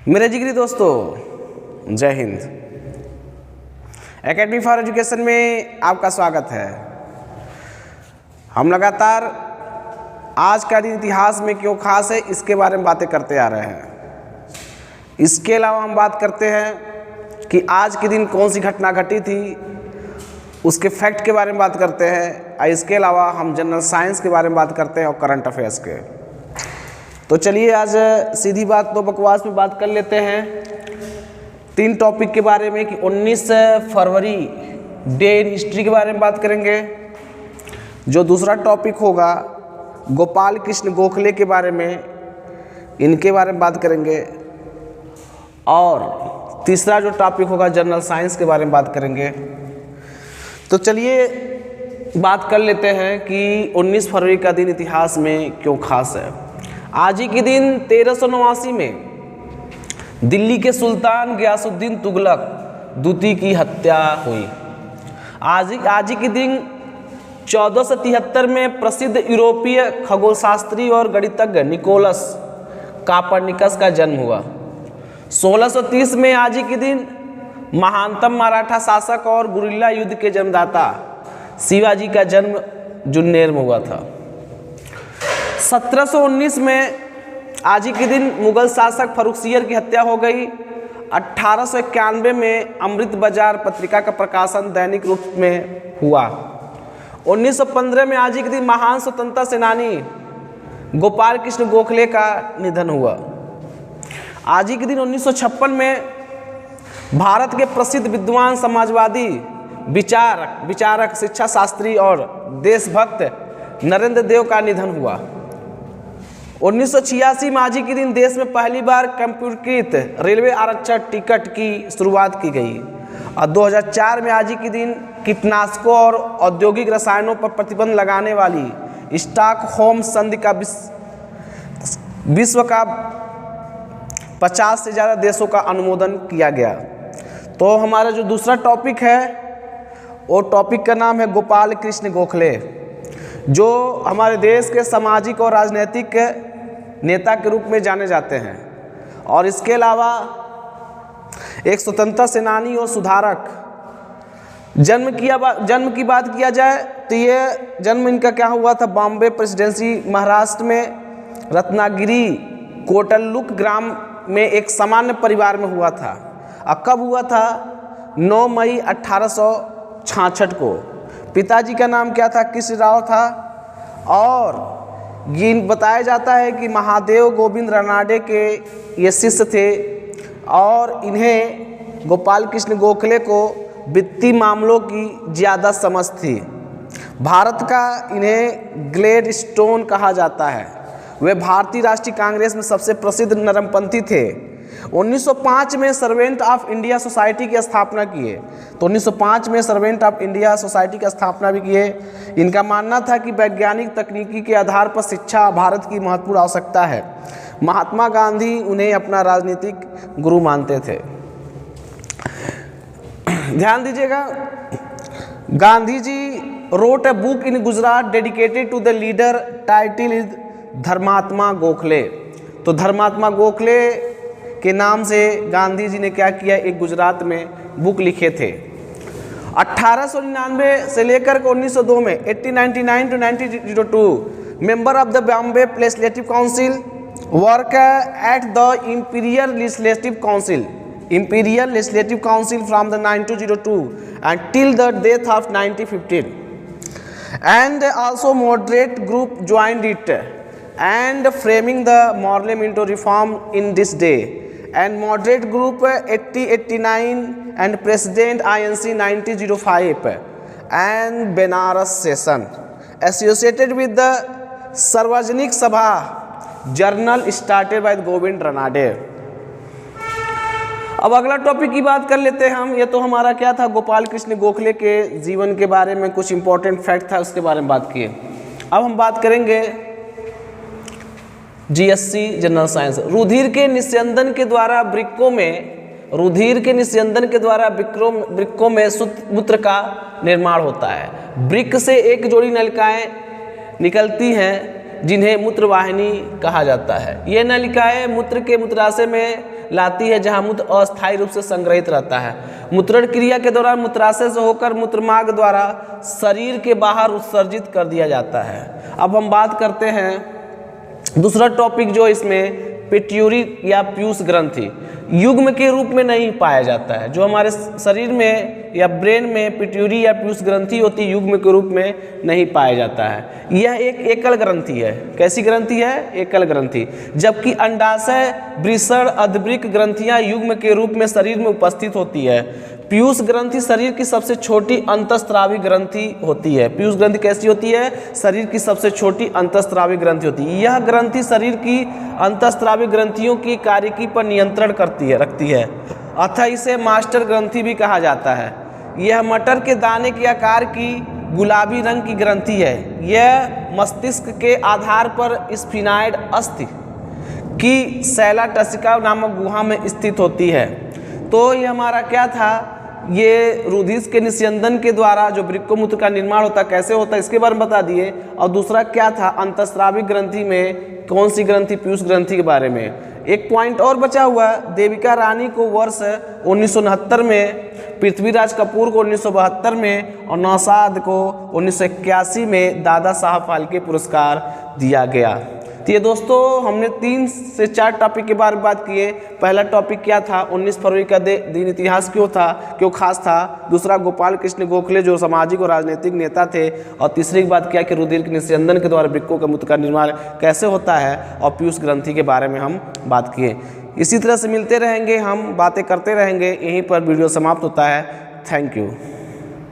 मेरे जिगरी दोस्तों, जय हिंद। एकेडमी फॉर एजुकेशन में आपका स्वागत है। हम लगातार आज का दिन इतिहास में क्यों खास है इसके बारे में बातें करते आ रहे हैं। इसके अलावा हम बात करते हैं कि आज के दिन कौन सी घटना घटी थी, उसके फैक्ट के बारे में बात करते हैं। और इसके अलावा हम जनरल साइंस के बारे में बात करते हैं और करंट अफेयर्स के। तो चलिए आज सीधी बात दो बकवास में बात कर लेते हैं। 3 टॉपिक के बारे में कि 19 फरवरी डे इन हिस्ट्री के बारे में बात करेंगे। जो दूसरा टॉपिक होगा गोपाल कृष्ण गोखले के बारे में, इनके बारे में बात करेंगे। और तीसरा जो टॉपिक होगा जनरल साइंस के बारे में बात करेंगे। तो चलिए बात कर लेते हैं कि 19 फरवरी का दिन इतिहास में क्यों खास है। आज ही के दिन 1389 में दिल्ली के सुल्तान गियासुद्दीन तुगलक द्वितीय की हत्या हुई। आज ही के दिन 1473 में प्रसिद्ध यूरोपीय खगोलशास्त्री और गणितज्ञ निकोलस कापरनिकस का जन्म हुआ। 1630 में आज ही के दिन महानतम मराठा शासक और गुरिल्ला युद्ध के जन्मदाता शिवाजी का जन्म जुन्नेर में हुआ था। 1719 में आज ही के दिन मुगल शासक फर्रुखसियर की हत्या हो गई। 1891 में अमृत बाजार पत्रिका का प्रकाशन दैनिक रूप में हुआ। 1915 में आज ही के दिन महान स्वतंत्रता सेनानी गोपाल कृष्ण गोखले का निधन हुआ। आज ही के दिन 1956 में भारत के प्रसिद्ध विद्वान, समाजवादी विचारक, शिक्षा शास्त्री और देशभक्त नरेंद्र देव का निधन हुआ। 1986 में आज ही के दिन देश में पहली बार कंप्यूटरीकृत रेलवे आरक्षण टिकट की शुरुआत की गई। और 2004 में आज ही के दिन कीटनाशकों और औद्योगिक रसायनों पर प्रतिबंध लगाने वाली स्टॉकहोम संधि का विश्व का 50 से ज़्यादा देशों का अनुमोदन किया गया। तो हमारा जो दूसरा टॉपिक है वो टॉपिक का नाम है गोपाल कृष्ण गोखले, जो हमारे देश के सामाजिक और राजनीतिक नेता के रूप में जाने जाते हैं। और इसके अलावा एक स्वतंत्रता सेनानी और सुधारक। जन्म की बात किया जाए तो ये जन्म इनका क्या हुआ था, बॉम्बे प्रेसिडेंसी महाराष्ट्र में रत्नागिरी कोटल्लुक ग्राम में एक सामान्य परिवार में हुआ था। और कब हुआ था? 9 मई 1866 को। पिताजी का नाम क्या था? कृष्ण राव था। और ये बताया जाता है कि महादेव गोविंद रानडे के ये शिष्य थे। और इन्हें गोपाल कृष्ण गोखले को वित्तीय मामलों की ज़्यादा समझ थी। भारत का इन्हें ग्लैडस्टोन कहा जाता है। वे भारतीय राष्ट्रीय कांग्रेस में सबसे प्रसिद्ध नरमपंथी थे। 1905 में सर्वेंट ऑफ इंडिया सोसाइटी की स्थापना किए। तो 1905 में सर्वेंट ऑफ इंडिया सोसाइटी की स्थापना भी किए। इनका मानना था कि वैज्ञानिक तकनीकी के आधार पर शिक्षा भारत की महत्वपूर्ण आवश्यकता है। महात्मा गांधी उन्हें अपना राजनीतिक गुरु मानते थे। ध्यान दीजिएगा, Gandhi ji wrote a book in Gujarat dedicated to the leader, title is Dharmatma Gokhale. तो धर्मात्मा गोखले के नाम से गांधी जी ने क्या किया, एक गुजरात में बुक लिखे थे। 1899 से लेकर 1902 में 1899 to 1902 member of the Bombay legislative council, work at the imperial legislative council from the 1902 and till the death of 1915, and also moderate group joined it and framing the Morley Minto reform in this day, and moderate group 8089 and president INC 1905 and Benaras session associated with the Sarvajanik Sabha journal started by Govind Ranade. अब अगला topic की बात कर लेते हैं हम। ये तो हमारा क्या था, गोपाल कृष्ण गोखले के जीवन के बारे में कुछ इंपॉर्टेंट फैक्ट था, उसके बारे में बात किए। अब हम बात करेंगे जीएससी जनरल साइंस। रुधिर के निस्यंदन के द्वारा वृक्कों में मूत्र का निर्माण होता है। वृक्क से एक जोड़ी नलिकाएं निकलती हैं जिन्हें मूत्रवाहिनी कहा जाता है। ये नलिकाएं मूत्र के मूत्राशय में लाती है, जहां मूत्र अस्थायी रूप से संग्रहित रहता है। मूत्रण क्रिया के दौरान मूत्राशय से होकर मूत्रमार्ग द्वारा शरीर के बाहर उत्सर्जित कर दिया जाता है। अब हम बात करते हैं दूसरा टॉपिक जो इसमें पिट्यूरी या पीयूष ग्रंथि युग्म के रूप में नहीं पाया जाता है। जो हमारे शरीर में या ब्रेन में पिट्यूरी या पीयूष ग्रंथि होती है, युग्म के रूप में नहीं पाया जाता है। यह एक एकल ग्रंथि है। कैसी ग्रंथि है? एकल ग्रंथि। जबकि अंडाशय, वृषण, अधवृक्क ग्रंथियां युग्म के रूप में शरीर में उपस्थित होती है। पीयूष ग्रंथि शरीर की सबसे छोटी अंतःस्रावी ग्रंथि होती है। पीयूष ग्रंथि कैसी होती है? शरीर की सबसे छोटी अंतःस्रावी ग्रंथि होती है। यह ग्रंथि शरीर की अंतःस्रावी ग्रंथियों की कार्यकी पर नियंत्रण रखती है, अतः इसे मास्टर ग्रंथि भी कहा जाता है। यह मटर के दाने के आकार की गुलाबी रंग की ग्रंथि है। यह मस्तिष्क के आधार पर स्फिनाइड अस्थि की सैला टसिका नामक गुहा में स्थित होती है। तो ये हमारा क्या था, ये रुधिर के निस्यंदन के द्वारा जो वृक्कोमूत्र का निर्माण होता है, कैसे होता है, इसके बारे में बता दिए। और दूसरा क्या था, अंतःस्रावी ग्रंथि में कौन सी ग्रंथि, पीयूष ग्रंथि के बारे में। एक पॉइंट और बचा हुआ है, देविका रानी को वर्ष 1969 में, पृथ्वीराज कपूर को 1972 में और नौशाद को 1981 में दादा साहब फाल्के पुरस्कार दिया गया। तो ये दोस्तों हमने 3 से 4 टॉपिक के बारे में बात किए। पहला टॉपिक क्या था, 19 फरवरी का दिन इतिहास क्यों खास था। दूसरा गोपाल कृष्ण गोखले जो सामाजिक और राजनीतिक नेता थे। और तीसरी बात क्या कि रुधिर के निस्यंदन के द्वारा वृक्कों का मूत्र का निर्माण कैसे होता है। और पीयूष ग्रंथि के बारे में हम बात किए। इसी तरह से मिलते रहेंगे, हम बातें करते रहेंगे। यहीं पर वीडियो समाप्त होता है। Thank you.